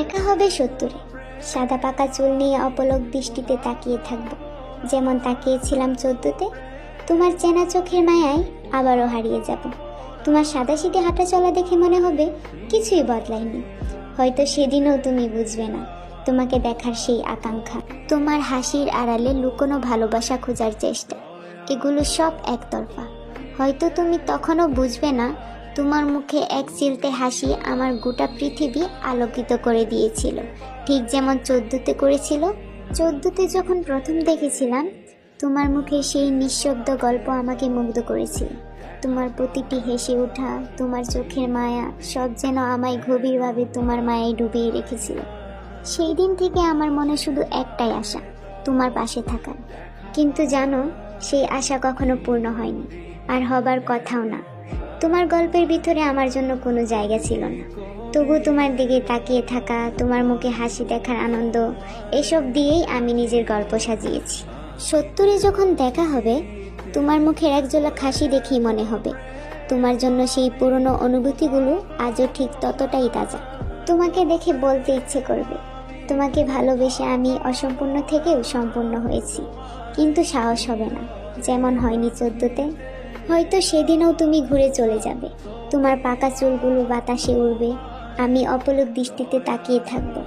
দেখা হবে 70-এ। সাদা পাকা চুল নিয়ে অপলক দৃষ্টিতে তাকিয়ে থাকবো, যেমন তাকিয়েছিলাম 14-তে। তোমার চেনা চোখের মায়ায় আবারও হারিয়ে যাব। তোমার সাদাসিধে হাঁটা চলা দেখে মনে হবে কিছুই বদলায়নি। হয়তো সেদিনও তুমি বুঝবে না তোমাকে দেখার সেই আকাঙ্ক্ষা, তোমার হাসির আড়ালে লুকোনো ভালোবাসা খোঁজার চেষ্টা, এগুলো সব একতরফা। হয়তো তুমি তখনও বুঝবে না তোমার মুখে এক চিলতে হাসি আমার গোটা পৃথিবী আলোকিত করে দিয়েছিল, ঠিক যেমন 14-তে করেছিল। 14-তে যখন প্রথম দেখেছিলাম তোমার মুখে সেই নিঃশব্দ গল্প আমাকে মুগ্ধ করেছিল। তোমার প্রতিটি হেসে ওঠা, তোমার চোখের মায়া, সব যেন আমায় গভীরভাবে তোমার মায়ায় ডুবিয়ে রেখেছিল। সেই দিন থেকে আমার মনে শুধু একটাই আশা, তোমার পাশে থাকার। কিন্তু জানো, সেই আশা কখনো পূর্ণ হয়নি, আর হবার কথাও না। তোমার গল্পের ভিতরে আমার জন্য কোনো জায়গা ছিল না। তবু তোমার দিকে তাকিয়ে থাকা, তোমার মুখে হাসি দেখার আনন্দ, এসব দিয়েই আমি নিজের গল্প সাজিয়েছি। 70-এ যখন দেখা হবে, তোমার মুখের একজোলা হাসি দেখেই মনে হবে তোমার জন্য সেই পুরনো অনুভূতিগুলো আজও ঠিক ততটাই তাজা। তোমাকে দেখে বলতে ইচ্ছে করবে, তোমাকে ভালোবেসে আমি অসম্পূর্ণ থেকেও সম্পূর্ণ হয়েছি। কিন্তু সাহস হবে না, যেমন হয়নি 14-তে। হয়তো সেদিনও তুমি ঘুরে চলে যাবে, তোমার পাকা চুলগুলো বাতাসে উড়বে, আমি অপলক দৃষ্টিতে তাকিয়ে থাকবো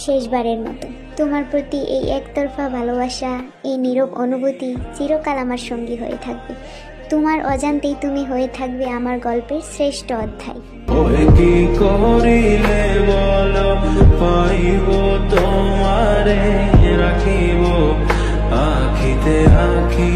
শেষবারের মতো। তোমার প্রতি এই একতরফা ভালোবাসা, এই নীরব অনুভূতি চিরকাল আমার সঙ্গী হয়ে থাকবে। তোমার অজান্তেই তুমি হয়ে থাকবে আমার গল্পের শ্রেষ্ঠ অধ্যায়। কি করিলে বলো পাইব তোমারে রাখিব আখিতে আখি